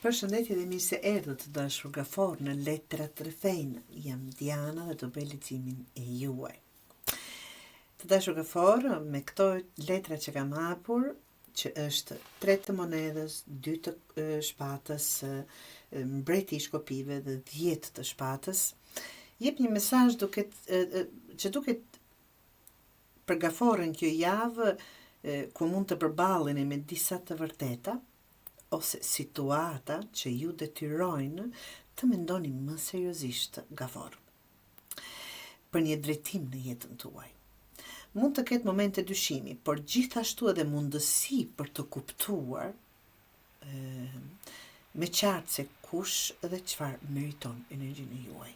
Përshëndetje dhe mirë se erdhët të dashur gafor në Letrat Rrethejnë. Jam Diana dhe do bëj leximin e juaj. Të dashur gafor, me këto letra që kam hapur, që është 3 të monedhës, 2 të shpatës, mbreti i shkopive dhe 10 të shpatës, jep një mesazh që duket për gaforën kjo javë ku mund të përballeni me disa të vërteta ose situata që ju detyrojnë të mendoni më seriozisht gafur për një drejtim në jetën tuaj. Mund të ketë momente dyshimi, por gjithashtu edhe mundësi për të kuptuar me qartë se kush dhe çfarë meriton energjinë juaj.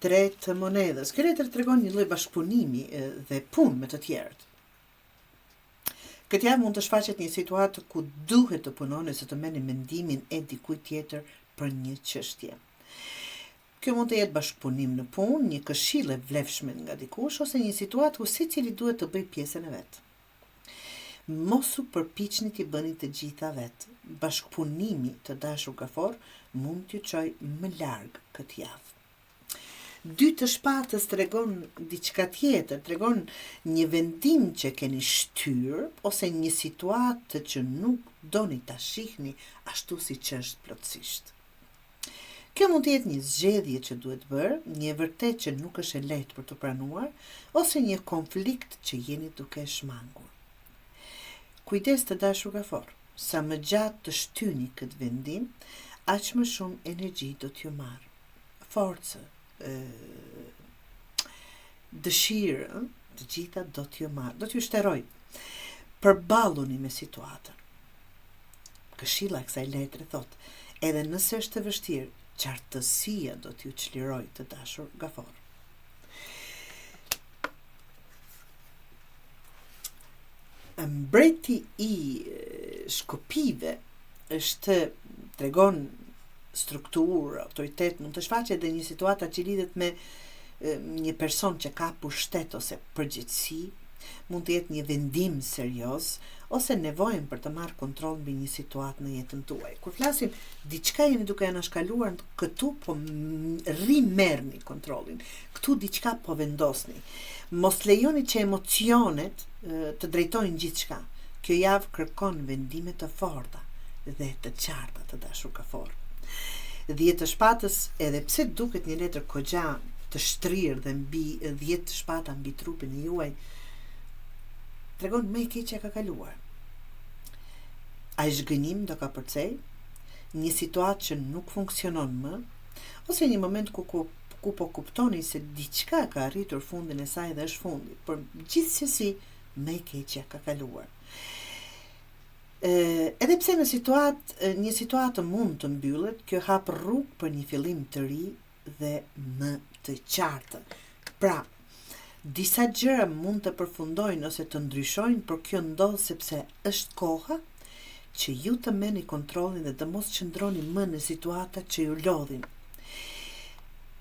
3 të monedhës. Kjo letër tregon një lloj bashkëpunimi dhe punë me të tjerët. Këtë javë mund të shfaqet një situatë ku duhet të punoni se të merrni mendimin e dikujt tjetër për një çështje. Kjo mund të jetë bashkëpunim në punë, një këshill e vlefshme nga dikush ose një situatë ku secili duhet të bëjë pjesën e vet. Mos u përpiqni t'i bëni të gjitha vet. Bashkëpunimi të dashur gafor mund t'ju çojë më larg këtë javë. 2 të shpatës tregon diçka tjetër, tregon një vendim që keni shtyr ose një situatë që nuk doni ta shihni ashtu siç është plotësisht. Kjo mund të jetë një zgjedhje që duhet bërë, një vërtet që nuk është e lehtë për të pranuar, ose një konflikt që jeni duke shmangur. Kujdes të dashur gafor, sa më gjatë të shtyni këtë vendim, aq më shumë energji do t'ju marr. Forcë, dëshirë, të gjitha do t'ju marr, do t'ju shteroj. Përballuni me situatën. Këshilla e kësaj letre thot, edhe nëse është e vështirë, qartësia do t'ju çliroj të dashur gafor. Mbreti i shkopive tregon strukturë, autoritet, mund të shfaqet edhe një situatë që lidhet me një person që ka pushtet ose përgjegjësi, mund të jetë një vendim serioz ose nevojën për të marrë kontroll mbi një situatë në jetën tuaj. Kur flasim diçka jeni duke anashkaluar, këtu po rimerrni kontrollin. Këtu diçka po vendosni. Mos lejoni që emocionet të drejtojnë gjithçka. Kjo javë kërkon vendime të forta dhe të qarta të dashur gafor. 10 të shpatës, edhe pse duket një letër kogja të shtrirë dhe mbi 10 të shpata mbi trupin e juaj, tregon më e keqja ka kaluar. Ai zhgënjim do ka përcej, një situatë që nuk funksionon më, ose një moment ku po kuptoni se diçka ka arritur fundin e saj dhe është fundi, por gjithsesi më e keqja ka kaluar. Edhe pse në një situatë mund të mbyllet, kjo hap rrugë për një fillim të ri dhe më të qartë. Pra, disa gjëra mund të përfundojnë ose të ndryshojnë, por kjo ndodh sepse është koha që ju të merrni kontrollin dhe të mos qëndroni më në situata që ju lodhin.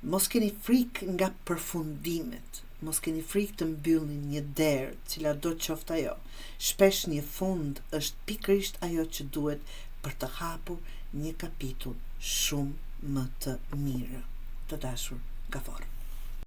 Mos keni frikë nga përfundimet. Mos keni frikë të mbyllni një derë, cila do të qoftë ajo. Shpesh një fund është pikërisht ajo që duhet për të hapur një kapitull shumë më të mirë. Të dashur gafor.